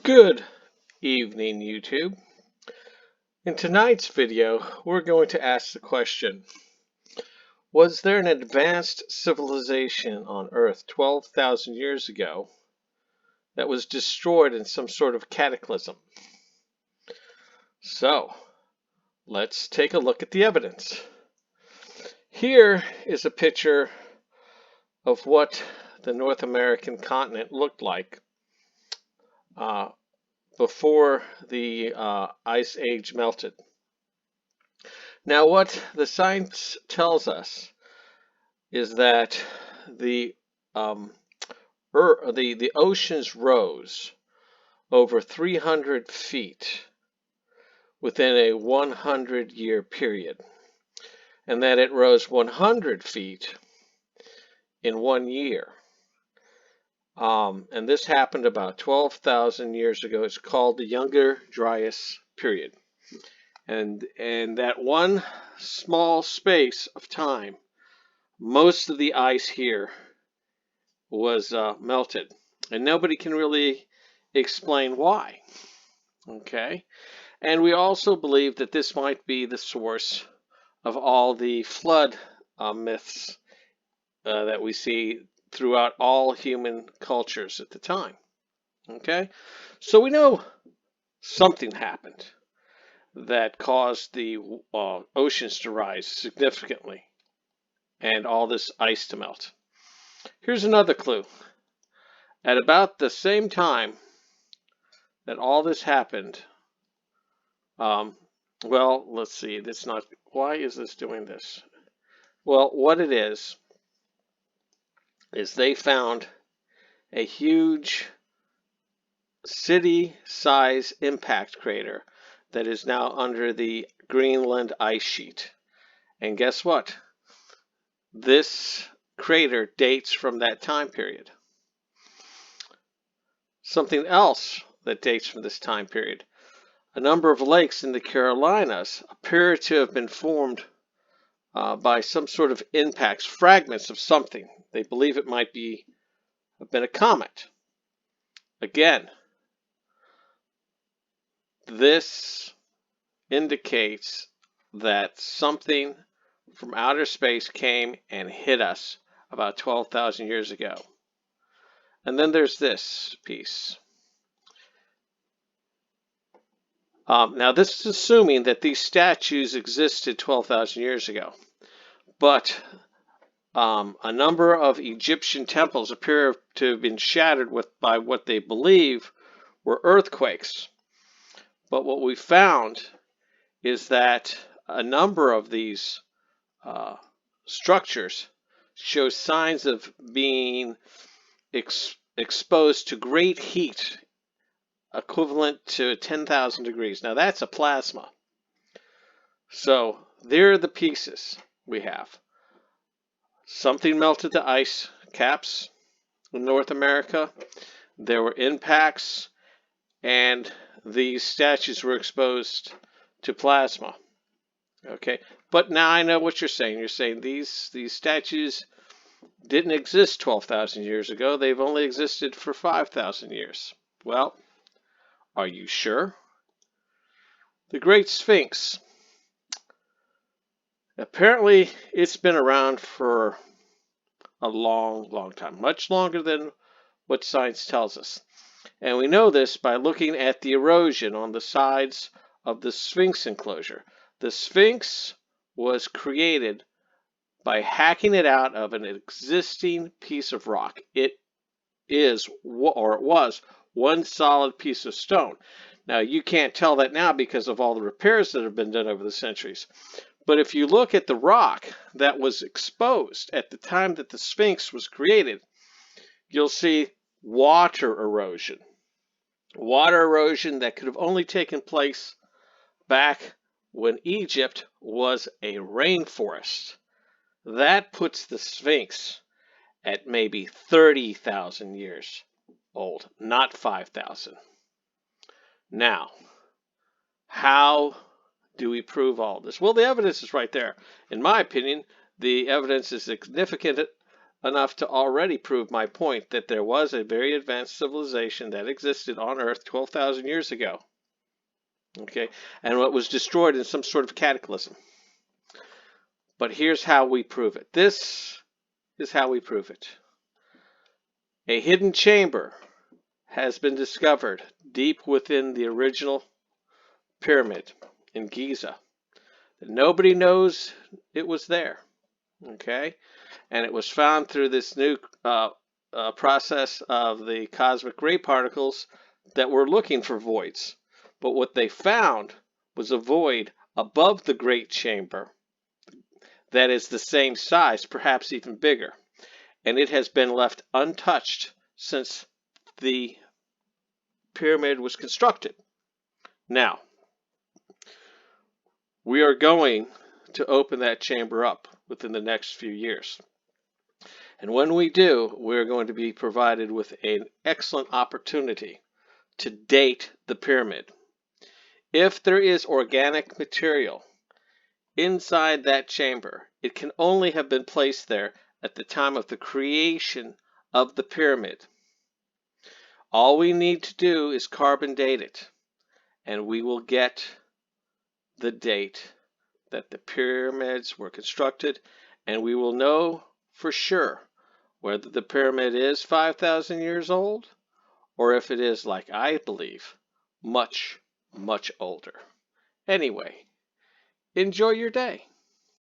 Good evening, YouTube. In tonight's video, we're going to ask the question, was there an advanced civilization on Earth 12,000 years ago that was destroyed in some sort of cataclysm? So, let's take a look at the evidence. Here is a picture of what the North American continent looked like before the Ice Age melted. Now, what the science tells us is that the oceans rose over 300 feet within a 100-year period, and that it rose 100 feet in 1 year. And this happened about 12,000 years ago. It's called the Younger Dryas period. And that one small space of time, most of the ice here was melted. And nobody can really explain why. Okay? And we also believe that this might be the source of all the flood myths that we see throughout all human cultures at the time. Okay? So we know something happened that caused the oceans to rise significantly and all this ice to melt. Here's another clue. At about the same time that all this happened, well, let's see, that's not, why is this doing this? Well, what it is they found a huge city-size impact crater that is now under the Greenland ice sheet. And guess what? This crater dates from that time period. Something else that dates from this time period. A number of lakes in the Carolinas appear to have been formed by some sort of impacts, fragments of something. They believe it might have been a comet. Again, this indicates that something from outer space came and hit us about 12,000 years ago. And then there's this piece. Now, this is assuming that these statues existed 12,000 years ago. But a number of Egyptian temples appear to have been shattered by what they believe were earthquakes. But what we found is that a number of these structures show signs of being exposed to great heat equivalent to 10,000 degrees. Now that's a plasma. So there are the pieces we have. Something melted the ice caps in North America. There were impacts, and these statues were exposed to plasma. Okay, but now I know what you're saying. You're saying these statues didn't exist 12,000 years ago. They've only existed for 5,000 years. Well, are you sure? The Great Sphinx. Apparently, it's been around for a long, long time, much longer than what science tells us. And we know this by looking at the erosion on the sides of the Sphinx enclosure. The Sphinx was created by hacking it out of an existing piece of rock. It is, or it was, one solid piece of stone. Now, you can't tell that now because of all the repairs that have been done over the centuries. But if you look at the rock that was exposed at the time that the Sphinx was created, you'll see water erosion. Water erosion that could have only taken place back when Egypt was a rainforest. That puts the Sphinx at maybe 30,000 years old, not 5,000. Now, how do we prove all this? Well, the evidence is right there. In my opinion, the evidence is significant enough to already prove my point that there was a very advanced civilization that existed on Earth 12,000 years ago. Okay, and what was destroyed in some sort of cataclysm. But here's how we prove it. This is how we prove it. A hidden chamber has been discovered deep within the original pyramid in Giza. Nobody knows it was there. Okay, and it was found through this new process of the cosmic ray particles that were looking for voids. But what they found was a void above the Great Chamber that is the same size, perhaps even bigger. And it has been left untouched since the pyramid was constructed. Now, we are going to open that chamber up within the next few years. And when we do, we're going to be provided with an excellent opportunity to date the pyramid. If there is organic material inside that chamber, it can only have been placed there at the time of the creation of the pyramid. All we need to do is carbon date it, and we will get the date that the pyramids were constructed, and we will know for sure whether the pyramid is 5,000 years old or if it is, like I believe, much, much older. Anyway, enjoy your day.